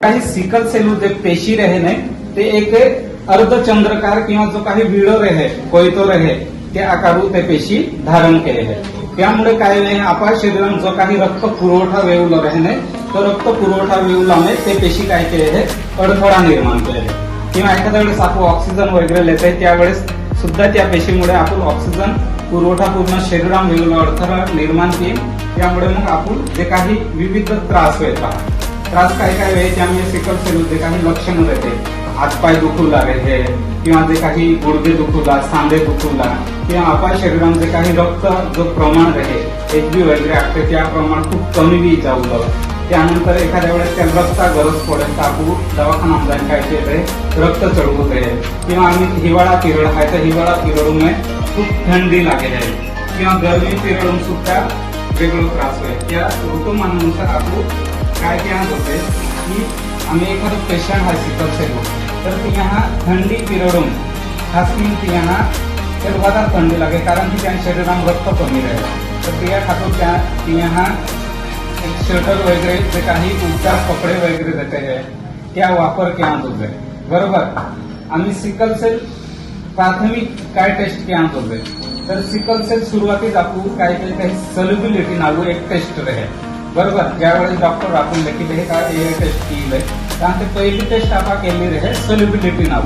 काही sickle sale जे पेशी रहे ने ते एक अर्धचंद्रकार किंवा जो काही विळो रहे कोयतो रहे ते आकारू ते पेशी धारण केले आहे. त्यामुळे काय आहे आपल्या शरीरात जो काही रक्त पुरवठा वेवला रहे तो रक्त पुरवठा वेवल्याने ते पेशी काय केले आहे अडथळा निर्माण केले आहे. किंवा एखाद्या वेळेस आपण ऑक्सिजन वगैरे लेते त्यावेळेस सुद्धा त्या पेशीमुळे आपण ऑक्सिजन पुरवठा पूर्ण शरीरात वेवला अडथळा निर्माण केली. त्यामुळे मग आपण जे काही विविध त्रास येतात त्रास काय काय आहे त्यामुळे सिकल सेल जे काही लक्षण रहते हातपाय दुखूला रहे किंवा जे काही गुडघे दुखूला सांधे दुखूला किंवा आपल्या शरीरात जे काही रक्त जो प्रमाण रहे HB वगैरे असते त्या प्रमाण खूप कमी बी जाऊलं. त्यानंतर एखाद्या वेळेस त्या रक्ता गरज पडेल तर आपण दवाखाना जाऊन काय केले रक्त चढवत आहे किंवा आम्ही हिवाळा पिरियड आहे तर हिवाळा पिरियडमुळे खूप थंडी लागेल आहे किंवा गरमी पिरियड सुद्धा वेगळं त्रास होईल. त्या ऋतुमानानुसार आपण काय क्या होते की आम्ही एखादं पेशंट आहे सिकल सेल तर तिहा थंडी पिरियड खास करून तिहा तर बघा थंडी लागे कारण की त्या शरीरात रक्त कमी राहील तर त्या खातो त्या तिहा एक स्वेटर वगैरे जे काही उपचार कपडे वगैरे देते आहे त्या वापर क्या होते बरोबर. आम्ही सिकल सेल प्राथमिक काय टेस्ट क्या होते तर सिकल सेल सुरुवातीच आपण काय काही सॉल्युबिलिटी नाव एक टेस्ट रहे बरोबर. ज्यावेळेस डॉक्टर आपण लिखित हे काय ए टेस्ट केलंय त्यानंतर पहिली टेस्ट आपण केली रहे सॉल्युबिलिटी नाव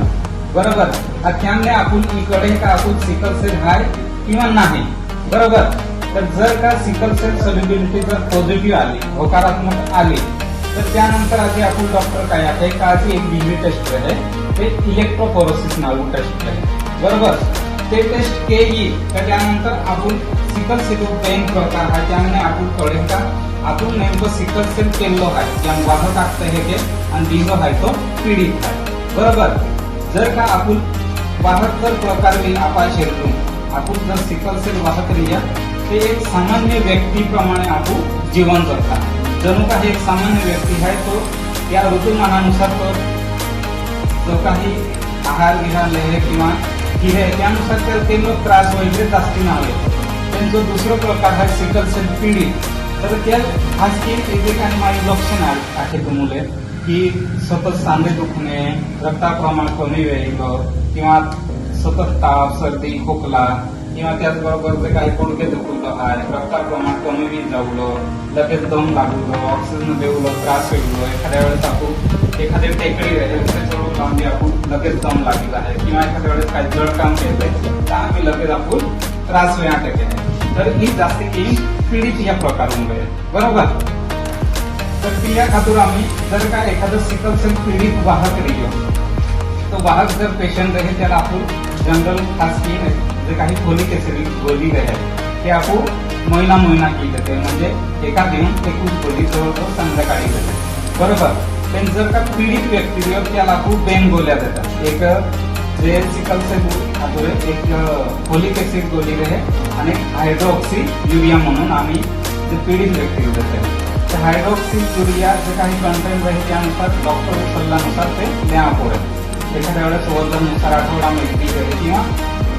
बरोबर. त्यामुळे आपण इकडे का आपण सिकल सेल आहे किंवा नाही बरोबर. तर जर का सिकल सेल सॉल्युबिलिटी जर पॉझिटिव्ह आली होकारात्मक आली तर त्यानंतर आधी आपण डॉक्टर काय आहे का एक बिजली टेस्ट रहे ते इलेक्ट्रोफोरेसिस नाव टेस्ट रहे बरोबर. ते टेस्ट केली तर त्यानंतर आपण सिकल सेल पेन प्रकार आहे त्यामुळे आपण कळेल का आपण नेमकं सिकल सेल केलो आहे ज्या वाहक असतं हे ते आणि दिलो आहे तो पीडित आहे बरोबर. जर का आपण वाहक जर प्रकार आपल्या शरीरातून आपण जर सिकल सेल वाहक लिया ते एक सामान्य व्यक्तीप्रमाणे आपण जीवन जगतात जणू काही एक सामान्य व्यक्ती आहे तो या ऋतुमानानुसार तो जो काही आहार विहार लेहे किंवा घिरे त्यानुसार ते लोक त्रास वगैरे जास्ती नाव येतो. त्यांचं दुसरं प्रकार आहे सिकल सेल पीडित तर त्या खास की काही माझे लक्षण आहे मुले की सतत सांधे दुखणे रक्ताप्रमाण कमी वेळ किंवा सतत ताप सर्दी खोकला किंवा त्याचबरोबर जे काही गुडघे दुखलं आहे रक्ताप्रमाण कमी बी जावलं लगेच दम लागलं ऑक्सिजन देवलं त्रास होईल एखाद्या वेळेस आपण एखादी टेकडी चढून लावून आपण लगेच दम लागला आहे किंवा एखाद्या वेळेस काही जड काम केलंय तर आम्ही लगेच आपण त्रास वेळा टेके तर ही जास्ती की पीडित या प्रकारामुळे बरोबर. तर त्या खातूर आम्ही जर का एखादं सिकल सेल पीडित वाहक लिहिलो तो वाहक जर पेशंट आहे त्याला आपण जनरल खास की जे काही फोलिक ऍसिड गोळी आहे ते आपण महिना की देते म्हणजे एका दिवस 21 गोळी जवळजवळ संध्याकाळी देते बरोबर. पण जर का पीडित व्यक्ती त्याला आपण बेन गोळ्या देतात एक जे सिकल सेल आपण एक फोलिक ऍसिड गोळी आहे आणि हायड्रोक्सी युरिया म्हणून आम्ही जे पीडित व्यक्ती देते तर हायड्रोक्सी युरिया जे काही कंटेंट आहे त्यानुसार डॉक्टर सल्ल्यानुसार ते द्यावं पडेल. एखाद्या वेळेस वजनानुसार आठवडा मिळती किंवा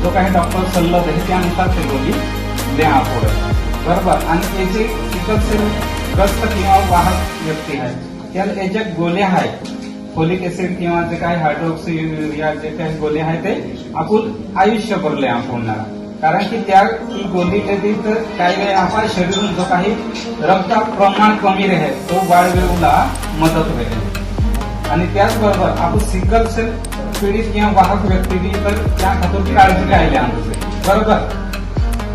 जो काही डॉक्टर सल्ला देते त्यानुसार ते गोळी द्यावं पडेल बरोबर. आणि हे जे सिकल सेल ग्रस्त किंवा वाहक व्यक्ती आहे त्याला याच्या गोळ्या आहेत फोलिक ऍसिड किंवा जे काही हायड्रोक्सी युरिया जे काही गोळ्या आहेत ते आपण आयुष्यभर लिहा पुन्हा कारण की त्या ही गोळी देते तर काही आपल्या शरीरात जो काही रक्त प्रमाण कमी रहे तो वाढवण्याला मदत होईल. आणि त्याचबरोबर आपण सिकल सेल पीडित किंवा वाहक व्यक्ती तर त्या खात्याची काळजी घ्यायला बरोबर.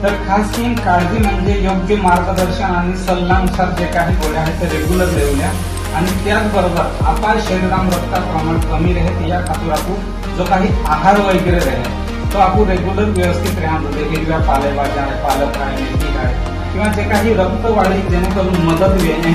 तर खास करून काळजी म्हणजे योग्य मार्गदर्शन आणि सल्ल्यानुसार जे काही गोळ्या आहेत ते रेग्युलर देऊया आणि त्याचबरोबर आपल्या शरीरात रक्ता प्रमाण कमी रहे या खातर आपण जो काही आहार वगैरे रहे तो आपण रेग्युलर व्यवस्थित राहतो हिरव्या पालेभाज्या पालक आहे मेथी आहे किंवा जे काही रक्त वाढी जेणेकरून मदत